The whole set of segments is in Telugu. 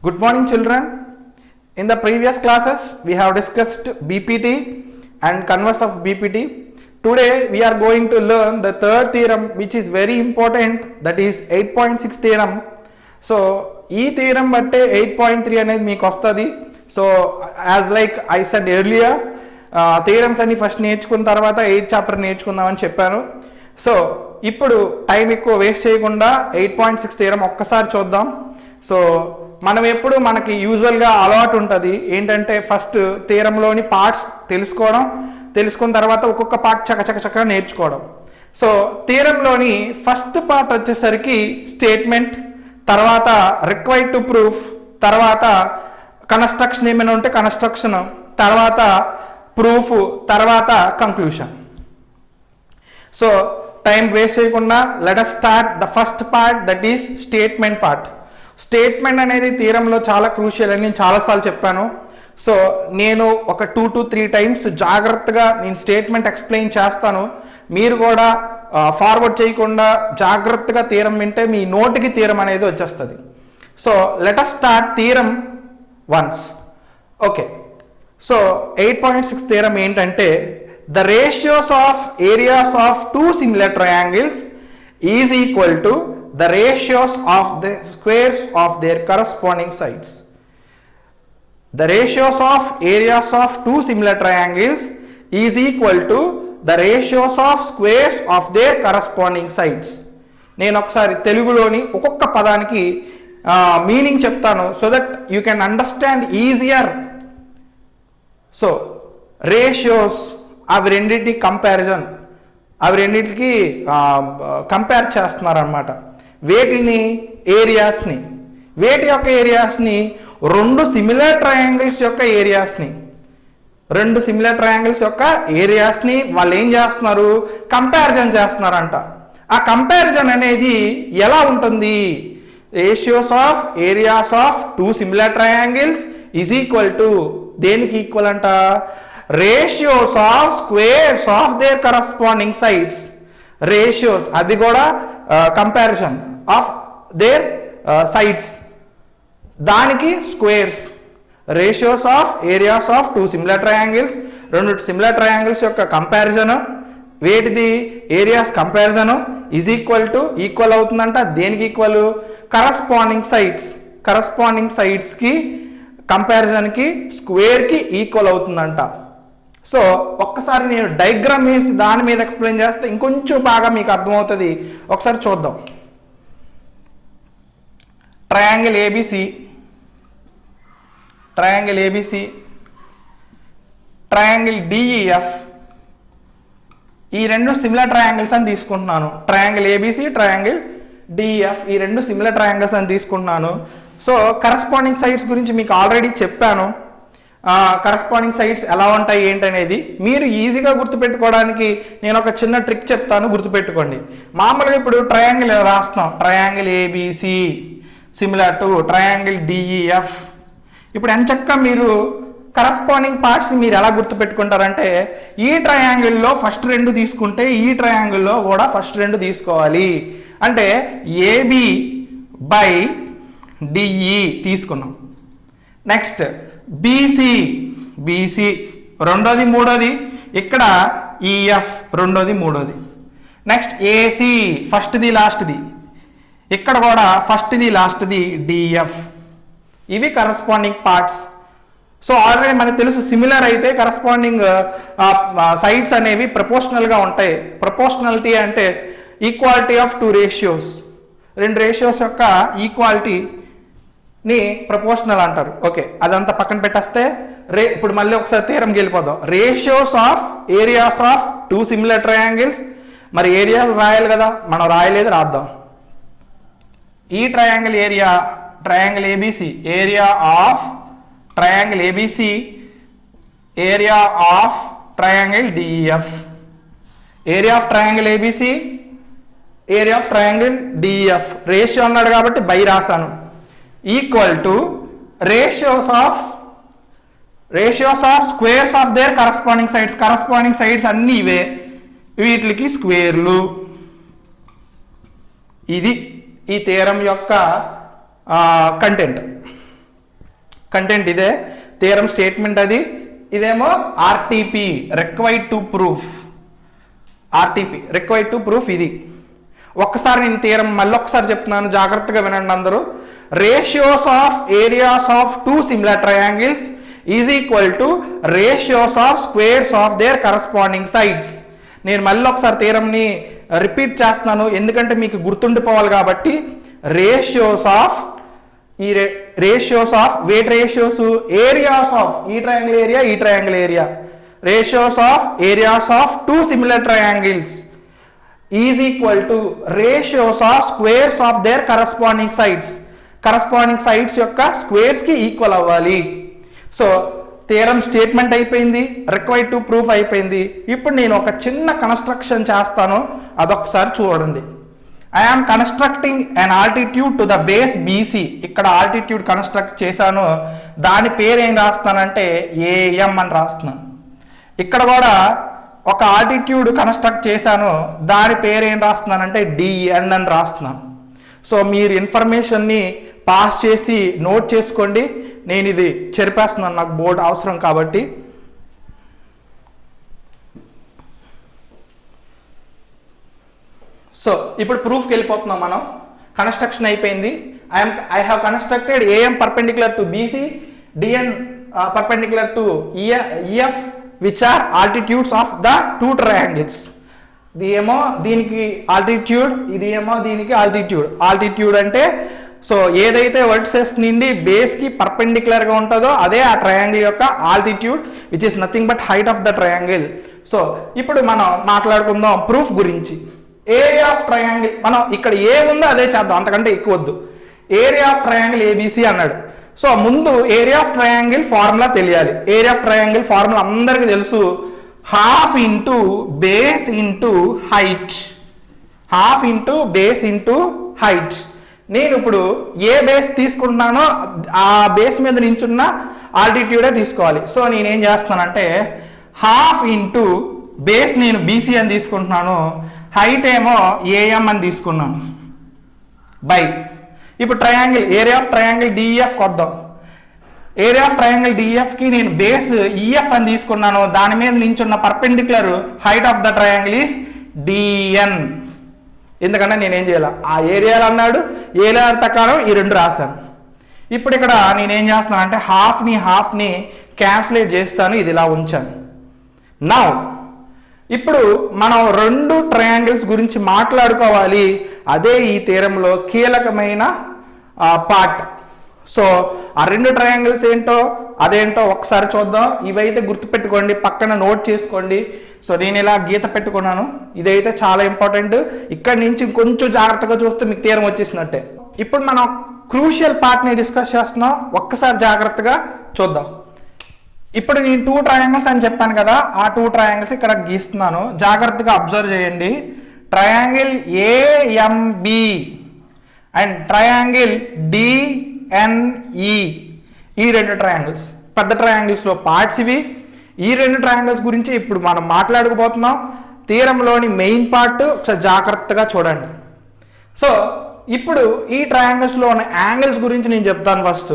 Good morning, children. In the previous classes, we have discussed BPT and converse of BPT. Today, we are going to learn the third theorem, which is very important, that is 8.6 theorem. So, ఈ థియరం బట్టే 8.3 అనేది మీకు వస్తుంది. So as like I said earlier, theorems అన్ని ఫస్ట్ నేర్చుకున్న తర్వాత 8th చాప్టర్ నేర్చుకుందామని చెప్పాను. సో ఇప్పుడు టైం ఎక్కువ వేస్ట్ చేయకుండా 8.6 థియరం ఒక్కసారి చూద్దాం. సో మనం ఎప్పుడు మనకి యూజువల్గా అలవాటు ఉంటుంది ఏంటంటే ఫస్ట్ థియరంలోని పార్ట్స్ తెలుసుకున్న తర్వాత ఒక్కొక్క పార్ట్ చకచక నేర్చుకోవడం. సో థియరంలోని ఫస్ట్ పార్ట్ వచ్చేసరికి స్టేట్మెంట్, తర్వాత రిక్వైర్డ్ టు ప్రూఫ్, తర్వాత కన్స్ట్రక్షన్ ఏమైనా ఉంటే కన్స్ట్రక్షన్, తర్వాత ప్రూఫ్, తర్వాత కంక్లూషన్. సో టైం వేస్ట్ చేయకుండా let us start the first part, that is statement part. Statement అనేది థియరంలో చాలా క్రూషియల్ అని నేను చాలాసార్లు చెప్పాను. సో నేను ఒక 2 to 3 టైమ్స్ జాగ్రత్తగా నేను స్టేట్మెంట్ ఎక్స్ప్లెయిన్ చేస్తాను. మీరు కూడా ఫార్వర్డ్ చేయకుండా జాగ్రత్తగా థియరం వింటే మీ నోటికి థియరం అనేది వచ్చేస్తుంది. So let us start theorem once. Okay, so 8.6 theorem ఏంటంటే the ratios of areas of two similar triangles is equal to the ratios of the squares of their corresponding sides. The ratios of areas of two similar triangles is equal to the ratios of squares of their corresponding sides. నేను ఒకసారి తెలుగులోని ఒక్కొక్క పదానికి మీనింగ్ చెప్తాను so that you can understand easier. So ratios, అవి రెండింటికి కంపారిజన్, అవి రెండింటికి కంపేర్ చేస్తున్నారన్నమాట. వేటిని? ఏరియాస్ని. వేటి యొక్క ఏరియాస్ని? రెండు సిమిలర్ ట్రయాంగిల్స్ యొక్క ఏరియాస్ని. రెండు సిమిలర్ ట్రయాంగిల్స్ యొక్క ఏరియాస్ని వాళ్ళు ఏం చేస్తున్నారు? కంపారిజన్ చేస్తున్నారంట. ఆ కంపారిజన్ అనేది ఎలా ఉంటుంది? Ratios of areas of two similar triangles is equal to దేనికి ఈక్వల్ అంట? Ratios of squares of their corresponding sides. Ratios అది కూడా కంపారిజన్ ఆఫ్ దేర్ సైడ్స్, దానికి squares. Ratios of areas of two similar triangles, రెండు సిమిలర్ ట్రయాంగిల్స్ యొక్క కంపారిజన్, వేటిది? ఏరియాస్ కంపారిజన్ ఈజ్ ఈక్వల్ అవుతుందంట. దేనికి ఈక్వల్? Corresponding sides. కరస్పాండింగ్ సైడ్స్కి కంపారిజన్కి స్క్వేర్కి ఈక్వల్ అవుతుందంట. సో ఒక్కసారి నేను డయాగ్రామ్ వేసి దాని మీద ఎక్స్ప్లెయిన్ చేస్తే ఇంకొంచెం బాగా మీకు అర్థమవుతుంది. ఒకసారి చూద్దాం. Triangle A B C, triangle A B C, triangle D E F, ఈ రెండు సిమిలర్ ట్రయాంగిల్స్ అని తీసుకుంటున్నాను. ట్రయాంగిల్ ఏబిసి, ట్రయాంగిల్ డిఈఎఫ్, ఈ రెండు సిమిలర్ ట్రయాంగిల్స్ అని తీసుకుంటున్నాను. సో కరస్పాండింగ్ సైడ్స్ గురించి మీకు ఆల్రెడీ చెప్పాను. కరస్పాండింగ్ సైడ్స్ ఎలా ఉంటాయి ఏంటనేది మీరు ఈజీగా గుర్తుపెట్టుకోవడానికి నేను ఒక చిన్న ట్రిక్ చెప్తాను, గుర్తుపెట్టుకోండి. మామూలుగా ఇప్పుడు ట్రయాంగిల్ రాస్తాం, triangle A B C similar to triangle D E F. ఇప్పుడు ఎంచక్కా మీరు కరస్పాండింగ్ పార్ట్స్ మీరు ఎలా గుర్తుపెట్టుకుంటారంటే, ఈ ట్రయాంగిల్లో ఫస్ట్ రెండు తీసుకుంటే ఈ ట్రయాంగిల్లో కూడా ఫస్ట్ రెండు తీసుకోవాలి. అంటే ఏబి బై డిఈ తీసుకున్నాం. నెక్స్ట్ బీసీ, బీసీ రెండోది మూడోది, ఇక్కడ ఈఎఫ్ రెండోది మూడోది. నెక్స్ట్ ఏసీ ఫస్ట్ది లాస్ట్ది, ఇక్కడ కూడా ఫస్ట్ది లాస్ట్ది డిఎఫ్. ఇవి కరస్పాండింగ్ పార్ట్స్. సో ఆల్రెడీ మనకు తెలుసు సిమిలర్ అయితే కరస్పాండింగ్ సైడ్స్ అనేవి ప్రపోర్షనల్గా ఉంటాయి. ప్రపోర్షనాలిటీ అంటే ఈక్వాలిటీ ఆఫ్ టూ రేషియోస్. రెండు రేషియోస్ యొక్క ఈక్వాలిటీని ప్రపోర్షనల్ అంటారు. ఓకే, అదంతా పక్కన పెట్టేస్తే ఇప్పుడు మళ్ళీ ఒకసారి థియరంకి వెళ్ళిపోదాం. Ratios of areas of two similar triangles. మరి ఏరియా రాయాలి కదా, మనం రాయలేదు, రాద్దాం. ఈ triangle area, triangle A B C, area of triangle A B C, area of triangle D E F. Area of triangle A B C, area of triangle D E F. Ratio అన్నాడు కాబట్టి బై రాశాను. Equal to ratios of squares of their corresponding sides. Corresponding sides అన్నీ ఇవే, వీటికి స్క్వేర్లు. ఇది ఈ థియరం యొక్క కంటెంట్. కంటెంట్ ఇదే, థియరం స్టేట్మెంట్ అది, ఇదేమో RTP required to proof. RTP required to proof ఇది. ఒక్కసారి నేను థియరం మళ్ళీ ఒకసారి చెప్తున్నాను, జాగ్రత్తగా వినండి అందరూ. Ratios of areas of two similar triangles is equal to ratios of squares of their corresponding sides. నేను మళ్ళీ ఒకసారి థియరంని రిపీట్ చేస్తున్నాను ఎందుకంటే మీకు గుర్తుండిపోవాలి కాబట్టి. Ratios of ratios of what ratios areas of ఈ ట్రయాంగిల్ ఏరియా ఈ triangle area, ratios of areas of two similar triangles is equal to ratios of squares of their corresponding sides. Corresponding sides యొక్క స్క్వేర్స్ కి ఈక్వల్ అవ్వాలి. సో థియరం స్టేట్మెంట్ అయిపోయింది, రిక్వైర్డ్ టు ప్రూఫ్ అయిపోయింది. ఇప్పుడు నేను ఒక చిన్న కన్స్ట్రక్షన్ చేస్తాను, అదొకసారి చూడండి. I am constructing an altitude to the base BC. ఇక్కడ ఆల్టిట్యూడ్ కన్స్ట్రక్ట్ చేశాను, దాని పేరు ఏం రాస్తానంటే AM అని రాస్తున్నాను. ఇక్కడ కూడా ఒక ఆల్టిట్యూడ్ కన్స్ట్రక్ట్ చేశాను, దాని పేరు ఏం రాస్తున్నానంటే DN అని రాస్తున్నాను. సో మీరు ఇన్ఫర్మేషన్ని పాస్ చేసి నోట్ చేసుకోండి. నేను ఇది చెరిపేస్తున్నాను, నాకు బోర్డు అవసరం కాబట్టి. సో ఇప్పుడు ప్రూఫ్కి వెళ్ళిపోతున్నాం మనం. కన్స్ట్రక్షన్ అయిపోయింది. I have constructed AM perpendicular to BC, DN perpendicular to EF which are altitudes of the two triangles. ఇది ఏమో దీనికి ఆల్టిట్యూడ్, ఇది ఏమో దీనికి ఆల్టిట్యూడ్. ఆల్టిట్యూడ్ అంటే సో ఏదైతే వర్టిసెస్ నుండి బేస్కి పర్పెండిక్యులర్గా ఉంటుందో అదే ఆ ట్రయాంగిల్ యొక్క altitude, which is nothing but height of the triangle. So ఇప్పుడు మనం మాట్లాడుకుందాం ప్రూఫ్ గురించి. ఏరియా ఆఫ్ ట్రయాంగిల్, మనం ఇక్కడ ఏ ఉందో అదే చేద్దాం, అంతకంటే ఎక్కువ వద్దు. ఏరియా ఆఫ్ ట్రయాంగిల్ ABC అన్నాడు. సో ముందు ఏరియా ఆఫ్ ట్రయాంగిల్ ఫార్ములా తెలియాలి. ఏరియా ఆఫ్ ట్రయాంగిల్ ఫార్ములా అందరికీ తెలుసు, half into base into height. Half into base into height. నేను ఇప్పుడు ఏ బేస్ తీసుకుంటున్నానో ఆ బేస్ మీద నించున్న ఆల్టిట్యూడే తీసుకోవాలి. సో నేనేం చేస్తానంటే హాఫ్ ఇంటూ బేస్ నేను BC అని తీసుకుంటున్నాను, హైట్ ఏమో AM అని తీసుకున్నాను బై. ఇప్పుడు triangle area of triangle DEF కొద్దాం. ఏరియా ఆఫ్ ట్రయాంగిల్ DEFకి నేను బేస్ EF అని తీసుకున్నాను, దాని మీద నించున్న perpendicular height of the triangle is DN. ఎందుకంటే నేనేం చేయాలి, ఆ ఏరియాలు అన్నాడు, ఏరియా ప్రకారం ఈ రెండు రాశాను. ఇప్పుడు ఇక్కడ నేనేం చేస్తున్నాను అంటే హాఫ్ని క్యాన్సిలేట్ చేస్తాను, ఇది ఇలా ఉంచాను. నౌ ఇప్పుడు మనం రెండు ట్రయాంగిల్స్ గురించి మాట్లాడుకోవాలి, అదే ఈ థియరంలో కీలకమైన పార్ట్. సో ఆ రెండు ట్రయాంగిల్స్ ఏంటో అదేంటో ఒకసారి చూద్దాం. ఇవైతే గుర్తుపెట్టుకోండి, పక్కన నోట్ చేసుకోండి. సో నేను ఇలా గీత పెట్టుకున్నాను, ఇదైతే చాలా ఇంపార్టెంట్. ఇక్కడి నుంచి కొంచెం జాగ్రత్తగా చూస్తే మీకు థియరం వచ్చేసినట్టే. ఇప్పుడు మనం క్రూషియల్ పార్ట్ని డిస్కస్ చేస్తున్నాం, ఒక్కసారి జాగ్రత్తగా చూద్దాం. ఇప్పుడు నేను టూ ట్రయాంగిల్స్ అని చెప్పాను కదా, ఆ టూ ట్రయాంగిల్స్ ఇక్కడ గీస్తున్నాను, జాగ్రత్తగా అబ్జర్వ్ చేయండి. Triangle AMB and triangle DNE, ఈ రెండు ట్రయాంగిల్స్ పెద్ద ట్రయాంగిల్స్లో పార్ట్స్ ఇవి. ఈ రెండు ట్రయాంగిల్స్ గురించి ఇప్పుడు మనం మాట్లాడుకోబోతున్నాం. థియరంలోని మెయిన్ పార్ట్ ఒకసారి జాగ్రత్తగా చూడండి. సో ఇప్పుడు ఈ ట్రయాంగిల్స్లో ఉన్న యాంగిల్స్ గురించి నేను చెప్తాను ఫస్ట్.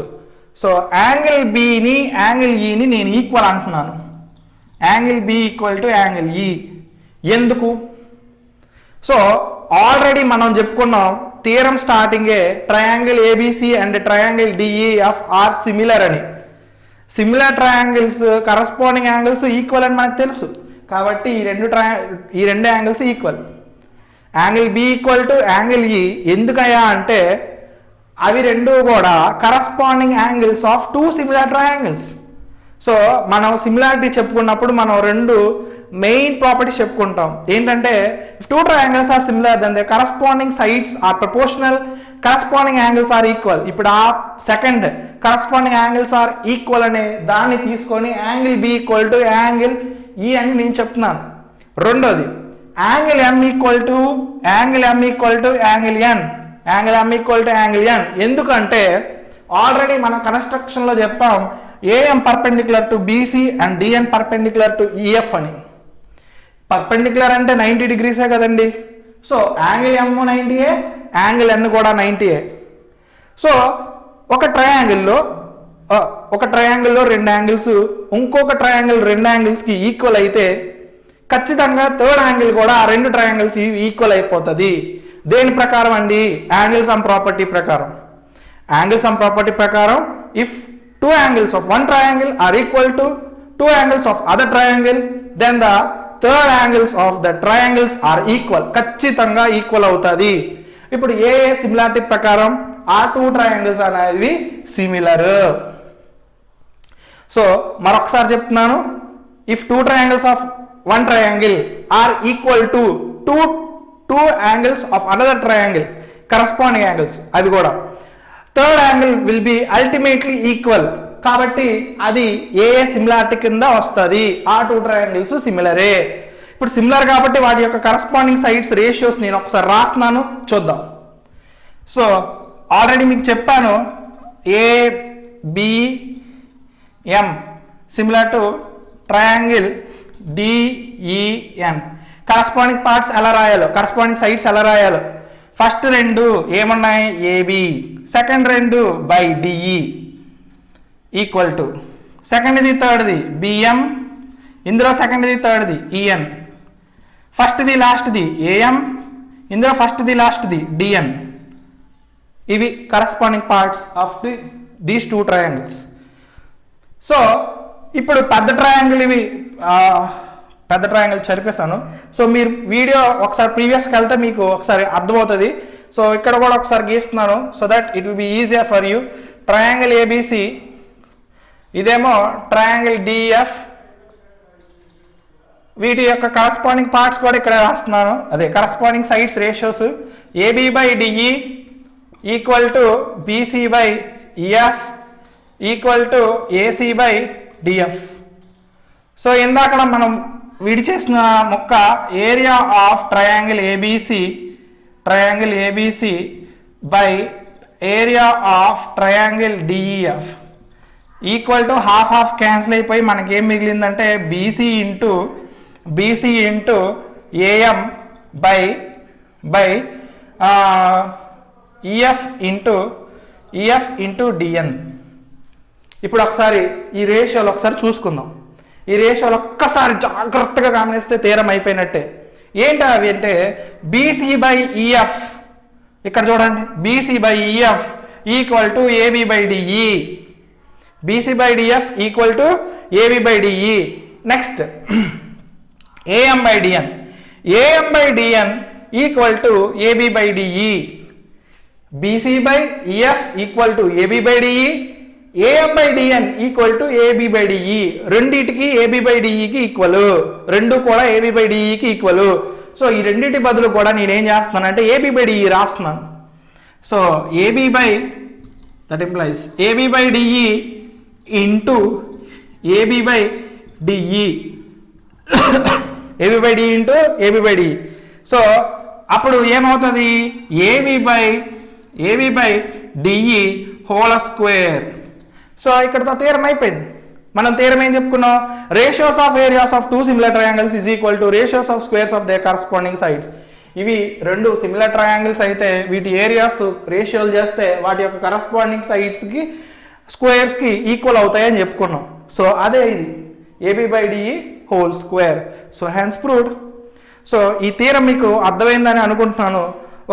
సో యాంగిల్ బిని యాంగిల్ ఈని నేను ఈక్వల్ అంటున్నాను. Angle B equal to angle E. ఎందుకు? సో ఆల్రెడీ మనం చెప్పుకున్నాం థియరం స్టార్టింగే, triangle A B C and triangle D E F are similar అని. Similar triangles corresponding angles equal అని మనకు తెలుసు, కాబట్టి ఈ రెండు angles equal. Angle B equal to angle E ఎందుకయ్యా అంటే అవి రెండు కూడా corresponding angles of two similar triangles. So మనం సిమిలారిటీ చెప్పుకున్నప్పుడు మనం రెండు మెయిన్ ప్రాపర్టీస్ చెప్పుకుంటాం. ఏంటంటే two triangles are similar then the corresponding sides are proportional, corresponding angles are equal. ఇప్పుడు ఆ second corresponding angles are equal అనే దాన్ని తీసుకొని angle B equal to angle E అని నేను చెప్తున్నాను. రెండోది angle M equal to angle angle N, angle M equal to angle N. ఎందుకంటే ఆల్రెడీ మనం కన్స్ట్రక్షన్లో చెప్పాం A M perpendicular to B C and D N perpendicular to E F అని. పర్పెండిక్యులర్ అంటే 90 degrees కదండి. సో యాంగిల్ ఎమ్ 90, యాంగిల్ ఎన్ కూడా 90. సో ఒక ట్రయాంగిల్లో ఒక ట్రయాంగిల్లో రెండు యాంగిల్స్ ఇంకొక ట్రయాంగిల్ రెండు యాంగిల్స్కి ఈక్వల్ అయితే ఖచ్చితంగా థర్డ్ యాంగిల్ కూడా ఆ రెండు ట్రయాంగిల్స్ ఈక్వల్ అయిపోతుంది. దేని ప్రకారం అండి? యాంగిల్ సమ్ ప్రాపర్టీ ప్రకారం. యాంగిల్ సమ్ ప్రాపర్టీ ప్రకారం if two angles of one triangle are equal to two angles of other triangle then the third angles of the triangles are equal. ఖచ్చితంగా ఈక్వల్ అవుతుంది. ఇప్పుడు ఏ సిమిలారిటీ ప్రకారం ఆ టూ ట్రయాంగిల్స్ అనేవి సిమిలర్. సో మరొకసారి చెప్తున్నాను, if two triangles of one triangle are equal to two angles of another triangle, corresponding angles అవి కూడా, third angle will be ultimately equal. కాబట్టి అది ఏ సిమిలారిటీ కింద వస్తుంది. ఆ టూ ట్రయాంగిల్స్ సిమిలరే. ఇప్పుడు సిమిలర్ కాబట్టి వాటి యొక్క కరస్పాండింగ్ సైడ్స్ రేషియోస్ నేను ఒకసారి రాస్తున్నాను, చూద్దాం. సో ఆల్రెడీ మీకు చెప్పాను, ABM similar to triangle DEN. Corresponding parts ఎలా రాయాలో, కరస్పాండింగ్ సైడ్స్ ఎలా రాయాలో, ఫస్ట్ రెండు ఏమున్నాయి? AB, సెకండ్ రెండు బై DE ఈక్వల్ టు, సెకండ్ది థర్డ్ది BM, ఇందులో సెకండ్ది థర్డ్ది EN, ఫస్ట్ది లాస్ట్ది AM, ఇందులో ఫస్ట్ది లాస్ట్ది DN. ఇవి corresponding parts of these two triangles. So ఇప్పుడు పెద్ద ట్రయాంగిల్, ఇవి పెద్ద ట్రయాంగిల్ చదివేశాను. సో మీరు వీడియో ఒకసారి ప్రీవియస్కి వెళ్తే మీకు ఒకసారి అర్థమవుతుంది. సో ఇక్కడ కూడా ఒకసారి గీస్తున్నాను so that it will be easier for you. Triangle ABC, ఇదేమో ట్రయాంగిల్ DEF. వీటి యొక్క కరస్పాండింగ్ పార్ట్స్ కూడా ఇక్కడ రాస్తున్నాను, అదే corresponding sides ratios. AB by DE equal to BC by EF equal to AC by DF. So ఇందాక మనం విడిచేసిన మొక్క area of triangle ABC by area of triangle DEF equal to half half cancel అయిపోయి మనకి ఏం మిగిలిందంటే BC into AM by EF into DN. ఇప్పుడు ఒకసారి ఈ రేషియోలు ఒకసారి చూసుకుందాం. ఈ రేషియోలు ఒక్కసారి జాగ్రత్తగా గమనిస్తే తీరం అయిపోయినట్టే. ఏంటి అవి అంటే BC బై EF, ఇక్కడ చూడండి, BC by EF equal to AB by DE, BC by DF equal to AB by DE. Next AM by DN equal to AB by DE, BC by EF equal to AB by DE, AM by DN equal to AB by DE. రెండింటికి AB బై DEకి ఈక్వల్, రెండు కూడా AB బై DEకి ఈక్వల్. సో ఈ రెండింటి బదులు కూడా నేనేం చేస్తున్నానంటే AB బై DE రాస్తున్నాను. So AB by that implies AB by DE into AB by DE, AB by DE into AB by DE. So అప్పుడు ఏమవుతుంది? AB by DE whole square. So ఇక్కడతో తీరం అయిపోయింది. మనం తీరం ఏం చెప్పుకున్నాం? Ratios of areas of two similar triangles is equal to ratios of squares of they corresponding sides. ఇవి రెండు సిమిలర్ ట్రయాంగిల్స్ అయితే వీటి ఏరియాస్ రేషియోలు చేస్తే వాటి యొక్క కరస్పాండింగ్ సైడ్స్కి స్క్వేర్స్కి ఈక్వల్ అవుతాయని చెప్పుకున్నాం. సో అదే ఇది AB by DE whole square. So hence proved. So ఈ తీరం మీకు అర్థమైందని అనుకుంటున్నాను.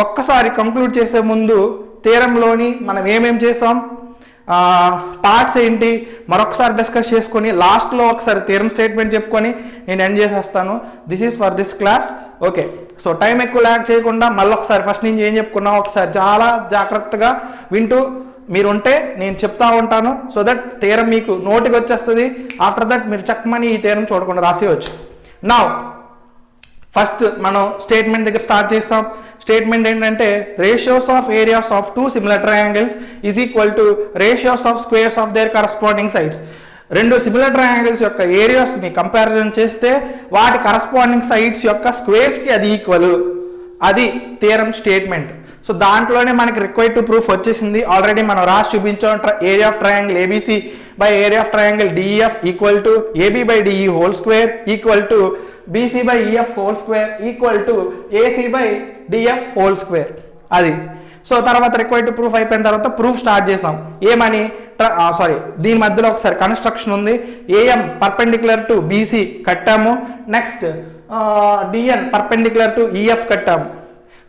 ఒక్కసారి కంక్లూడ్ చేసే ముందు తీరంలోని మనం ఏమేం చేసాం, పార్ట్స్ ఏంటి మరొకసారి డిస్కస్ చేసుకొని లాస్ట్లో ఒకసారి థియరం స్టేట్మెంట్ చెప్పుకొని నేను ఎండ్ చేసేస్తాను. This is for this class. Okay, so time ఎక్కువ ల్యాక్ చేయకుండా మళ్ళీ ఒకసారి ఫస్ట్ నుంచి ఏం చెప్పుకున్నాం ఒకసారి చాలా జాగ్రత్తగా వింటూ మీరు ఉంటే నేను చెప్తా ఉంటాను. సో దట్ థియరం మీకు నోటికి వచ్చేస్తుంది. ఆఫ్టర్ దట్ మీరు చక్కమని ఈ థియరం చూడకుండా రాసేయచ్చు. నా ఫస్ట్ మనం స్టేట్మెంట్ దగ్గర స్టార్ట్ చేస్తాం. స్టేట్మెంట్ ఏంటంటే ratios of areas of two similar triangles is equal to ratios of squares of their corresponding sides. రెండు సిమిలర్ ట్రయాంగిల్స్ యొక్క ఏరియాస్ని కంపారిజన్ చేస్తే వాటి కరస్పాండింగ్ సైడ్స్ యొక్క స్క్వేర్స్కి అది ఈక్వల్. అది థియరం స్టేట్మెంట్. సో దాంట్లోనే మనకి రిక్వైర్డ్ టు ప్రూఫ్ వచ్చేసింది. ఆల్రెడీ మనం రాసి చూపించాం. Area of triangle ABC by area of triangle DEF equal to AB by DE whole square equal to BC by EF whole square equal to AC by DF whole square. అది సో తర్వాత రిక్వైర్డ్ టు ప్రూఫ్ అయిపోయిన తర్వాత ప్రూఫ్ స్టార్ట్ చేసాం. ఏమని? సారీ దీని మధ్యలో ఒకసారి కన్స్ట్రక్షన్ ఉంది. ఏఎం పర్పెండిక్యులర్ టు బీసీ కట్టాము, నెక్స్ట్ డిఎన్ పర్పెండిక్యులర్ టు ఈఎఫ్ కట్టాము.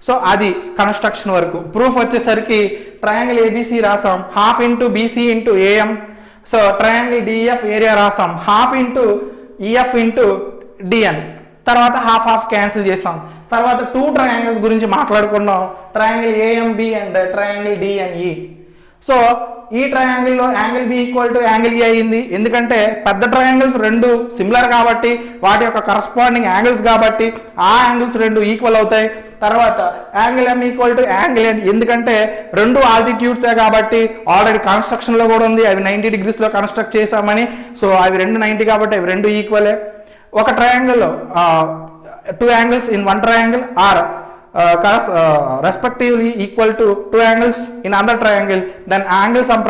సో అది కన్స్ట్రక్షన్ వరకు. ప్రూఫ్ వచ్చేసరికి ట్రయాంగిల్ ఏబిసి రాసాం, half into BC into AM. So triangle DF area రాసాం, హాఫ్ ఇంటూ ఈఎఫ్ ఇంటూ డిఎన్. తర్వాత హాఫ్ హాఫ్ క్యాన్సిల్ చేసాం. తర్వాత 2 ట్రయాంగిల్స్ గురించి మాట్లాడుకున్నాం, triangle A M B and triangle D N E. So ఈ ట్రయాంగిల్లో angle B equal to angle A అయింది, ఎందుకంటే పెద్ద ట్రయాంగిల్స్ రెండు సిమిలర్ కాబట్టి, వాటి యొక్క కరస్పాండింగ్ యాంగిల్స్ కాబట్టి ఆ యాంగిల్స్ రెండు ఈక్వల్ అవుతాయి. తర్వాత angle M equal to angle N, ఎందుకంటే రెండు ఆల్టిట్యూడ్సే కాబట్టి ఆల్రెడీ కన్స్ట్రక్షన్లో కూడా ఉంది, అవి 90 degreesలో కన్స్ట్రక్ట్ చేసామని. సో అవి రెండు 90 కాబట్టి అవి రెండు ఈక్వలే. ఒక ట్రయాంగిల్లో 2 angles in one triangle are respectively equal to 2 angles in another triangle, then angle sum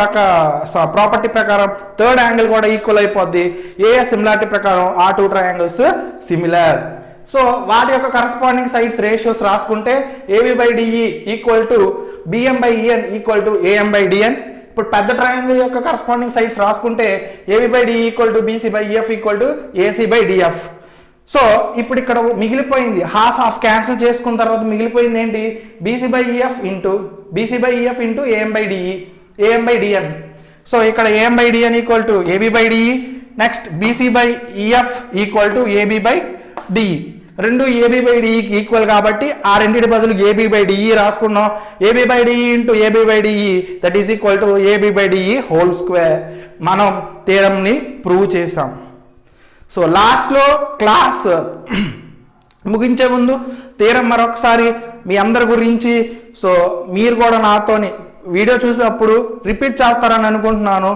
property ప్రకారం థర్డ్ యాంగిల్ కూడా ఈక్వల్ అయిపోద్ది. ఏ సిమిలారిటీ ప్రకారం ఆ 2 triangles సిమిలర్. సో వాటి యొక్క కరస్పాండింగ్ సైడ్స్ రేషియోస్ రాసుకుంటే A B by D E equal to B M by E N equal to A M by D N. ఇప్పుడు పెద్ద ట్రయాంగిల్ యొక్క కరస్పాండింగ్ సైడ్స్ రాసుకుంటే A B by D E equal to B C by E F equal to A C by D F. So ఇప్పుడు ఇక్కడ మిగిలిపోయింది హాఫ్ హాఫ్ క్యాన్సిల్ చేసుకున్న తర్వాత మిగిలిపోయింది ఏంటి, B C by E F into A M by D E, A M by D N. So ఇక్కడ A M by D N equal to A B by D E, next B C by E F equal to A B by D E. రెండు ఏబి బై డిఈకి ఈక్వల్ కాబట్టి ఆ రెండింటి బదులు ఏబి బై డిఈ రాసుకున్నాం. A B by D E into A B by D E that is equal to A B by D E whole square. మనం థియరంని ప్రూవ్ చేసాం. సో లాస్ట్లో క్లాస్ ముగించే ముందు థియరం మరొకసారి మీ అందరి గురించి, సో మీరు కూడా నాతోని వీడియో చూసినప్పుడు రిపీట్ చేస్తారని అనుకుంటున్నాను.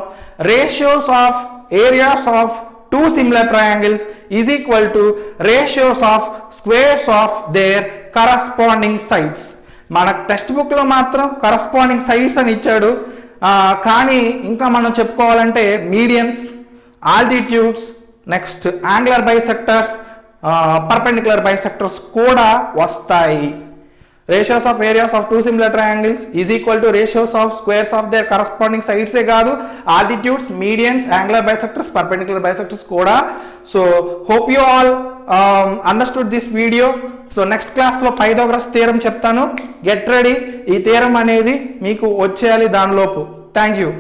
Ratios of areas of 2 similar triangles is equal to ratios of squares of their corresponding sides. మన టెక్స్ట్ బుక్లో మాత్రం కరస్పాండింగ్ సైడ్స్ అని ఇచ్చాడు, కానీ ఇంకా మనం చెప్పుకోవాలంటే medians, altitudes, next angular bisectors, perpendicular bisectors కూడా వస్తాయి. Ratios of areas of 2 similar triangles is equal to ratios of squares of their corresponding sides ఏ కాదు, altitudes, medians, angular bisectors, perpendicular bisectors కూడా. So hope you all understood this video. So next క్లాస్లో పైథాగరస్ థియరం చెప్తాను, గెట్ రెడీ. ఈ థియరం అనేది మీకు వచ్చేయాలి దానిలోపు. Thank you.